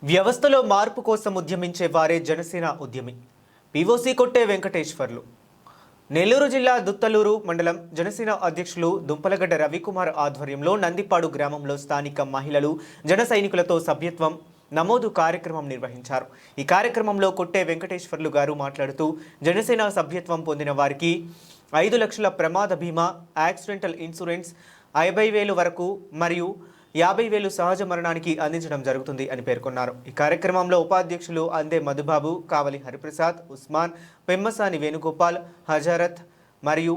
వ్యవస్థలో మార్పు కోసం ఉద్యమించే వారే జనసేన ఉద్యమి. పీఓసీ కొట్టే వెంకటేశ్వర్లు. నెల్లూరు జిల్లా దుత్తలూరు మండలం జనసేన అధ్యక్షులు దుంపలగడ్డ రవికుమార్ ఆధ్వర్యంలో నందిపాడు గ్రామంలో స్థానిక మహిళలు జన సైనికులతో సభ్యత్వం నమోదు కార్యక్రమం నిర్వహించారు. ఈ కార్యక్రమంలో కొట్టే వెంకటేశ్వర్లు గారు మాట్లాడుతూ జనసేన సభ్యత్వం పొందిన వారికి 5 లక్షల ప్రమాద బీమా, యాక్సిడెంటల్ ఇన్సూరెన్స్ 50,000 వరకు మరియు 50,000 సహజ మరణానికి అందించడం జరుగుతుంది అని పేర్కొన్నారు. ఈ కార్యక్రమంలో ఉపాధ్యక్షులు అందే మధుబాబు, కావలి హరిప్రసాద్, ఉస్మాన్, పెమ్మసాని వేణుగోపాల్, హజరత్ మరియు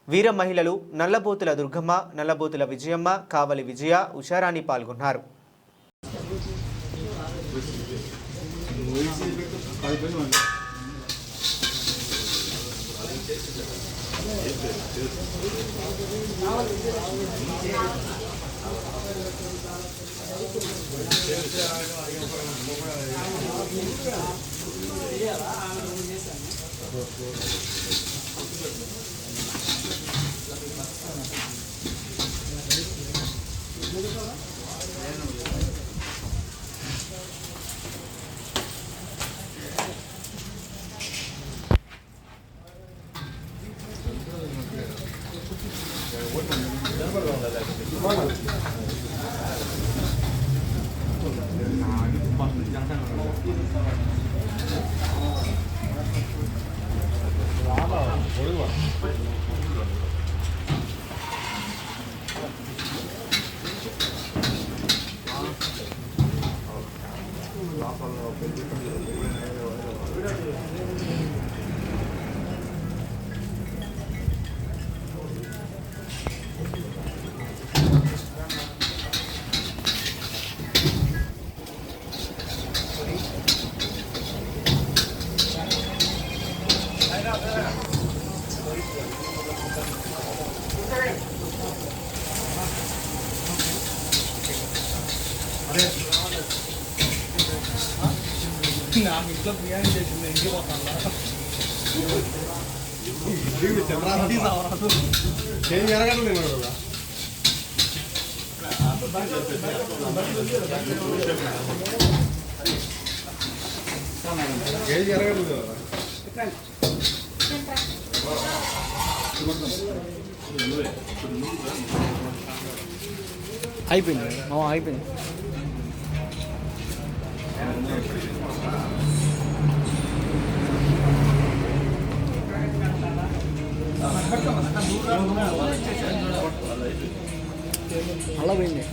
వీర మహిళలు నల్లబోతుల దుర్గమ్మ, నల్లబోతుల విజయమ్మ, కావలి విజయ, ఉషారాణి పాల్గొన్నారు. నా ఇంట్లో బిర్యానీ చేసింది ఇంటికి పోతాను చేంజ్ జరగట్లేదు కదా. చేంజ్ జరగట్లేదు కదా. అయిపోయింది అయిపోయింది. అలా పోయింది.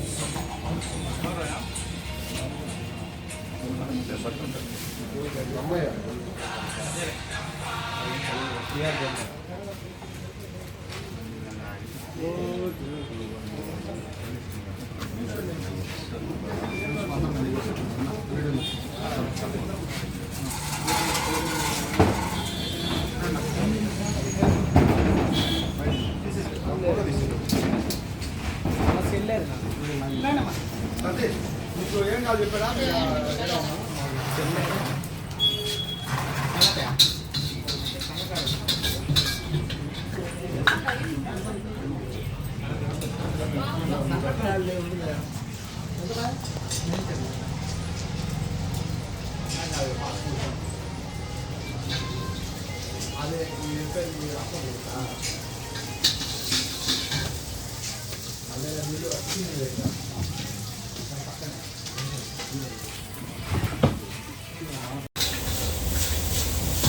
ఏం కాదు చెప్పారా. అదే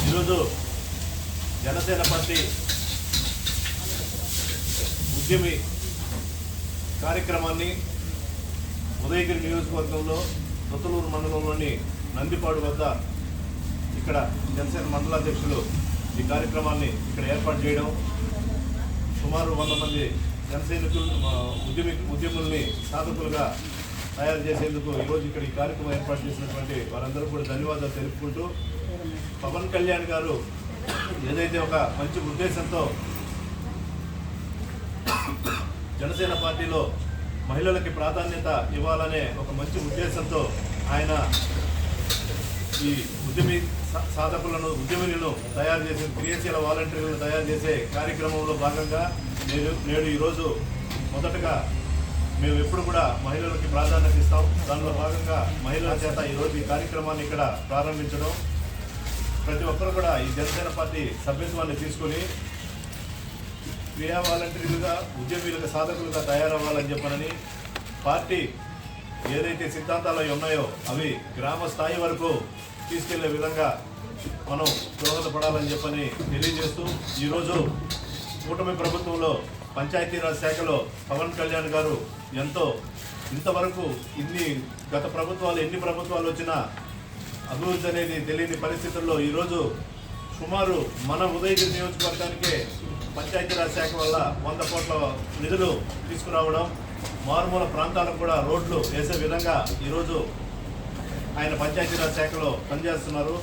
ఈరోజు జనసేన పార్టీ ఉద్యమి కార్యక్రమాన్ని ఉదయగిరి నియోజకవర్గంలో దుత్తలూరు మండలంలోని నందిపాడు వద్ద ఇక్కడ జనసేన మండలాధ్యక్షులు ఈ కార్యక్రమాన్ని ఇక్కడ ఏర్పాటు చేయడం, సుమారు 100 మంది జనసైనికులు ఉద్యముల్ని సాధకులుగా తయారు చేసేందుకు ఈరోజు ఇక్కడ ఈ కార్యక్రమం ఏర్పాటు చేసినటువంటి వారందరూ కూడా ధన్యవాదాలు తెలుపుకుంటూ, పవన్ కళ్యాణ్ గారు ఏదైతే ఒక మంచి ఉద్దేశంతో జనసేన పార్టీలో మహిళలకి ప్రాధాన్యత ఇవ్వాలనే ఒక మంచి ఉద్దేశంతో ఆయన ఈ ఉద్యమి సాధకులను ఉద్యమినులను తయారు చేసే క్రియాశీల వాలంటీర్లను తయారు చేసే కార్యక్రమంలో భాగంగా నేడు ఈరోజు మొదటగా మేము ఎప్పుడు కూడా మహిళలకి ప్రాధాన్యత ఇస్తాం. దానిలో భాగంగా మహిళల చేత ఈరోజు ఈ కార్యక్రమాన్ని ఇక్కడ ప్రారంభించడం, ప్రతి ఒక్కరు కూడా ఈ జనసేన పార్టీ సభ్యత్వాన్ని తీసుకొని క్రియా వాలంటీర్లుగా ఉద్యమీలుగా సాధకులుగా తయారవ్వాలని చెప్పనని, పార్టీ ఏదైతే సిద్ధాంతాలు ఉన్నాయో అవి గ్రామ స్థాయి వరకు తీసుకెళ్లే విధంగా మనం దోహదపడాలని చెప్పని తెలియజేస్తూ, ఈరోజు కూటమి ప్రభుత్వంలో పంచాయతీరాజ్ శాఖలో పవన్ కళ్యాణ్ గారు ఎంతో ఇంతవరకు గత ప్రభుత్వాలు ఎన్ని ప్రభుత్వాలు వచ్చినా అభివృద్ధి అనేది తెలియని పరిస్థితుల్లో ఈరోజు సుమారు మన ఉదయగిరి నియోజకవర్గానికే పంచాయతీరాజ్ శాఖ వల్ల 100 కోట్ల నిధులు తీసుకురావడం, మారుమూల ప్రాంతాలకు కూడా రోడ్లు వేసే విధంగా ఈరోజు ఆయన పంచాయతీరాజ్ శాఖలో పనిచేస్తున్నారు.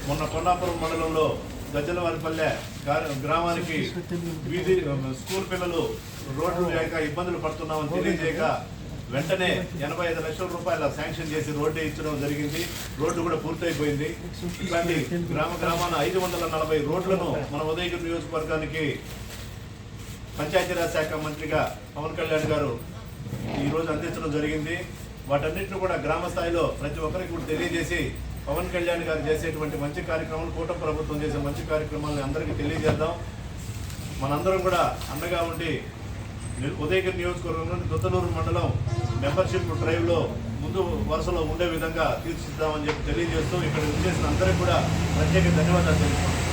మొన్న కొండాపురం మండలంలో గజ్జలవారిపల్లె గ్రామానికి వీధి స్కూల్ పిల్లలు రోడ్లు లేక ఇబ్బందులు పడుతున్నామని తెలియజేయక వెంటనే 85 లక్షల రూపాయల శాంక్షన్ చేసి రోడ్డు ఇచ్చడం జరిగింది. రోడ్డు కూడా పూర్తయిపోయింది. ఇట్లాంటి గ్రామాన 540 రోడ్లను మన ఉదయగిరి నియోజకవర్గానికి పంచాయతీరాజ్ శాఖ మంత్రిగా పవన్ కళ్యాణ్ గారు ఈరోజు అందించడం జరిగింది. వాటన్నిటిని కూడా గ్రామ స్థాయిలో ప్రతి ఒక్కరికి కూడా తెలియజేసి పవన్ కళ్యాణ్ గారు చేసేటువంటి మంచి కార్యక్రమాలు, కూటమి ప్రభుత్వం చేసే మంచి కార్యక్రమాలను అందరికీ తెలియజేద్దాం. మనందరం కూడా అండగా ఉండి ఉదయగిరి నియోజకవర్గంలోని దుత్తలూరు మండలం మెంబర్షిప్ డ్రైవ్లో ముందు వరుసలో ఉండే విధంగా తీర్చిదిద్దామని చెప్పి తెలియజేస్తూ ఇక్కడ విచ్చేసిన అందరికీ కూడా ప్రత్యేక ధన్యవాదాలు తెలుపుతున్నాను.